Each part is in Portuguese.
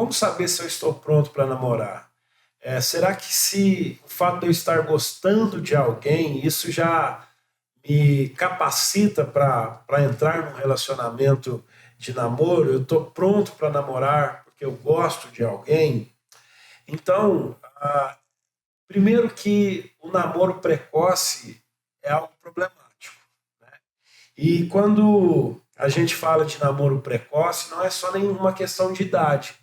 como saber se eu estou pronto para namorar? Será que se o fato de eu estar gostando de alguém, isso já me capacita para entrar num relacionamento de namoro? Eu estou pronto para namorar porque eu gosto de alguém? Então, primeiro que o namoro precoce é algo problemático, né? E quando a gente fala de namoro precoce, não é só nenhuma questão de idade.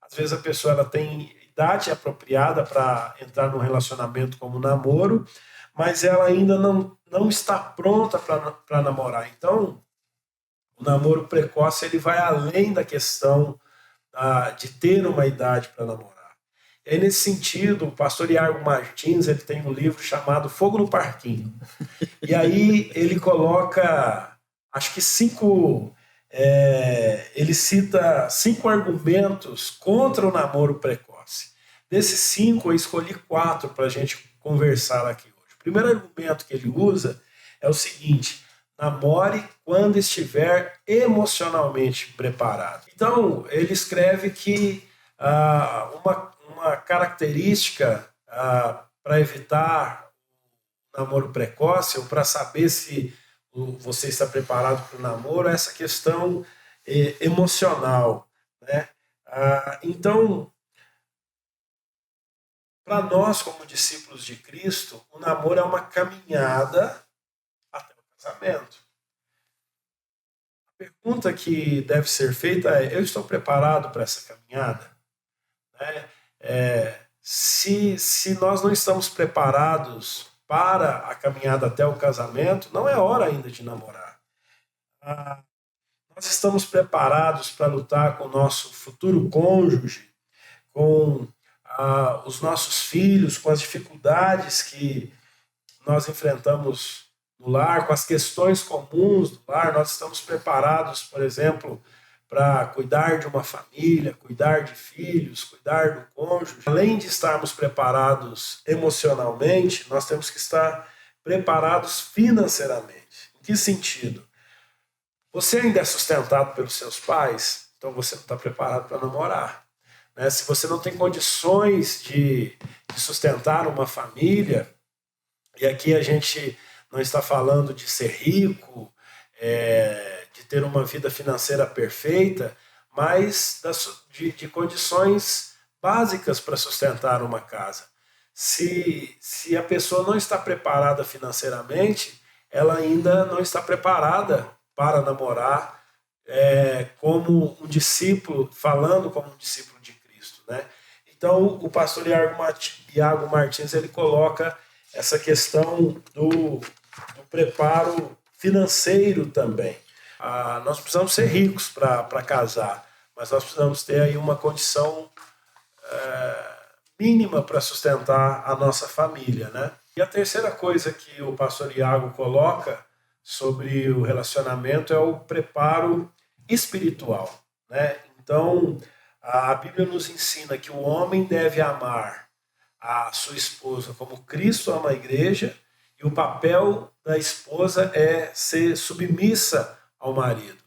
Às vezes a pessoa ela tem idade apropriada para entrar num relacionamento como namoro, mas ela ainda não está pronta para namorar. Então, o namoro precoce ele vai além da questão de ter uma idade para namorar. E aí, nesse sentido, o pastor Iago Martins ele tem um livro chamado Fogo no Parquinho. E aí ele coloca, acho que ele cita 5 argumentos contra o namoro precoce. Desses 5, eu escolhi 4 para a gente conversar aqui hoje. O primeiro argumento que ele usa é o seguinte: namore quando estiver emocionalmente preparado. Então, ele escreve que uma característica para evitar namoro precoce, ou para saber se você está preparado para o namoro, é essa questão emocional, né? Então, para nós, como discípulos de Cristo, o namoro é uma caminhada até o casamento. A pergunta que deve ser feita é: eu estou preparado para essa caminhada? Né? Se nós não estamos preparados para a caminhada até o casamento, não é hora ainda de namorar. Nós estamos preparados para lutar com o nosso futuro cônjuge, com os nossos filhos, com as dificuldades que nós enfrentamos no lar, com as questões comuns do lar. Nós estamos preparados, por exemplo, para cuidar de uma família, cuidar de filhos, cuidar do cônjuge. Além de estarmos preparados emocionalmente, nós temos que estar preparados financeiramente. Em que sentido? Você ainda é sustentado pelos seus pais, então você não está preparado para namorar. Né? Se você não tem condições de sustentar uma família, e aqui a gente não está falando de ser rico, de ter uma vida financeira perfeita, mas de condições básicas para sustentar uma casa. Se a pessoa não está preparada financeiramente, ela ainda não está preparada para namorar como um discípulo, falando como um discípulo de Cristo, né? Então, o pastor Iago Martins ele coloca essa questão do preparo financeiro também. Nós precisamos ser ricos para casar, mas nós precisamos ter aí uma condição mínima para sustentar a nossa família, né? E a terceira coisa que o pastor Iago coloca sobre o relacionamento é o preparo espiritual, né? Então, a Bíblia nos ensina que o homem deve amar a sua esposa como Cristo ama a igreja, e o papel da esposa é ser submissa ao marido.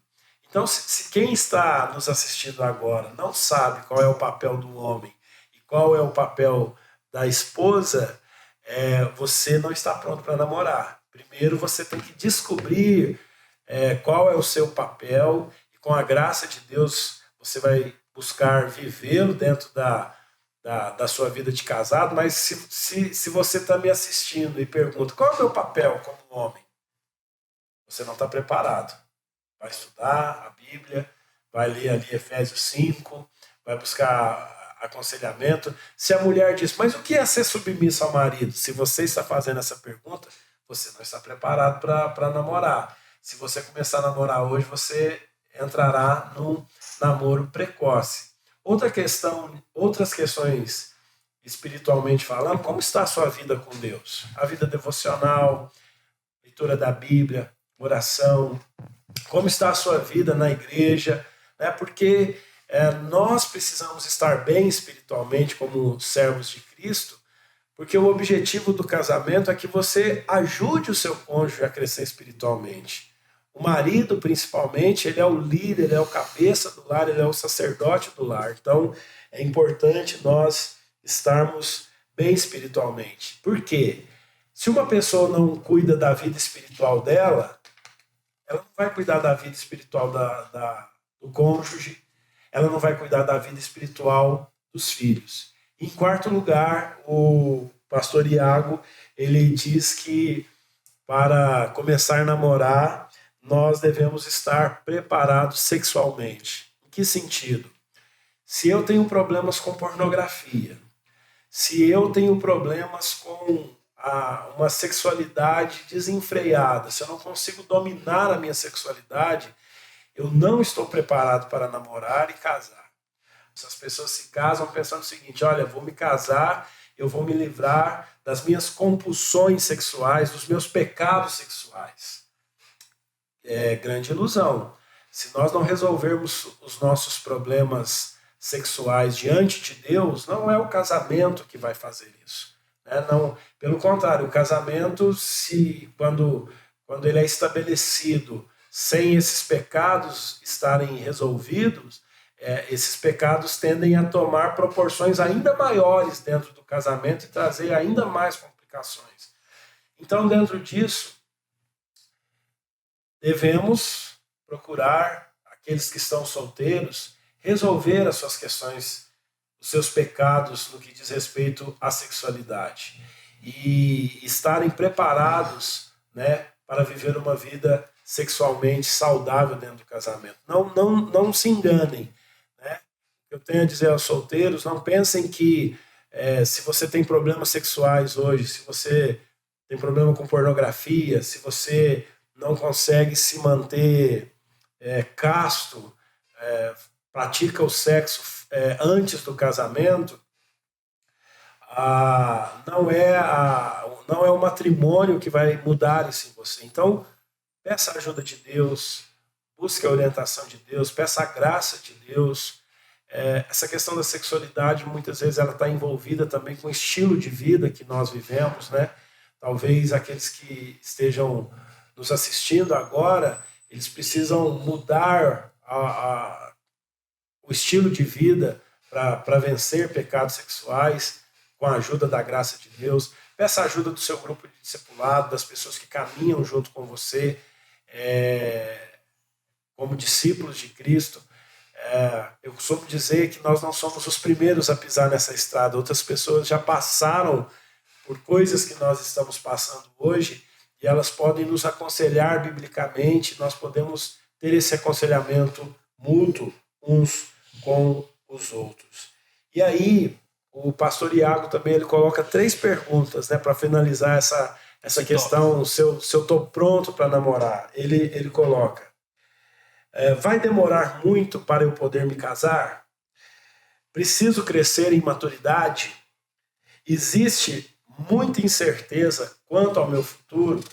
Então, se quem está nos assistindo agora não sabe qual é o papel do homem e qual é o papel da esposa, você não está pronto para namorar. Primeiro você tem que descobrir qual é o seu papel, e com a graça de Deus você vai buscar vivê-lo dentro da sua vida de casado. Mas se você está me assistindo e pergunta qual é o meu papel como homem, você não está preparado. Vai estudar a Bíblia, vai ler ali Efésios 5, vai buscar aconselhamento. Se a mulher diz, mas o que é ser submissa ao marido? Se você está fazendo essa pergunta, você não está preparado para namorar. Se você começar a namorar hoje, você entrará num namoro precoce. Outras questões espiritualmente falando, como está a sua vida com Deus? A vida devocional, leitura da Bíblia, oração. Como está a sua vida na igreja? Né? Porque nós precisamos estar bem espiritualmente como servos de Cristo, porque o objetivo do casamento é que você ajude o seu cônjuge a crescer espiritualmente. O marido, principalmente, ele é o líder, ele é o cabeça do lar, ele é o sacerdote do lar. Então, é importante nós estarmos bem espiritualmente. Por quê? Se uma pessoa não cuida da vida espiritual dela, ela não vai cuidar da vida espiritual do cônjuge, ela não vai cuidar da vida espiritual dos filhos. Em quarto lugar, o pastor Iago, ele diz que para começar a namorar, nós devemos estar preparados sexualmente. Em que sentido? Se eu tenho problemas com pornografia, se eu tenho problemas com uma sexualidade desenfreada, se eu não consigo dominar a minha sexualidade, eu não estou preparado para namorar e casar. As pessoas se casam pensando o seguinte: olha, eu vou me casar, eu vou me livrar das minhas compulsões sexuais, dos meus pecados sexuais. É grande ilusão. Se nós não resolvermos os nossos problemas sexuais diante de Deus, não é o casamento que vai fazer isso. Né? Não, pelo contrário, o casamento, quando ele é estabelecido sem esses pecados estarem resolvidos, esses pecados tendem a tomar proporções ainda maiores dentro do casamento e trazer ainda mais complicações. Então, dentro disso, devemos procurar, aqueles que estão solteiros, resolver as suas questões, os seus pecados no que diz respeito à sexualidade e estarem preparados, né, para viver uma vida sexualmente saudável dentro do casamento. Não se enganem. Né? Eu tenho a dizer aos solteiros: não pensem que se você tem problemas sexuais hoje, se você tem problema com pornografia, se você não consegue se manter casto, pratica o sexo antes do casamento, não é o matrimônio que vai mudar isso em você. Então, peça a ajuda de Deus, busque a orientação de Deus, peça a graça de Deus. Essa questão da sexualidade, muitas vezes, ela está envolvida também com o estilo de vida que nós vivemos, né? Talvez aqueles que estejam nos assistindo agora, eles precisam mudar o estilo de vida para vencer pecados sexuais com a ajuda da graça de Deus. Peça a ajuda do seu grupo de discipulado, das pessoas que caminham junto com você, como discípulos de Cristo. Eu costumo dizer que nós não somos os primeiros a pisar nessa estrada. Outras pessoas já passaram por coisas que nós estamos passando hoje e elas podem nos aconselhar biblicamente. Nós podemos ter esse aconselhamento mútuo uns com os outros. E aí, o pastor Iago também ele coloca 3 perguntas, né, para finalizar essa questão, se eu estou pronto para namorar. Ele coloca: vai demorar muito para eu poder me casar? Preciso crescer em maturidade? Existe muita incerteza quanto ao meu futuro?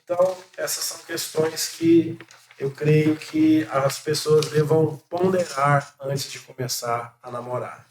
Então, essas são questões que eu creio que as pessoas devam ponderar antes de começar a namorar.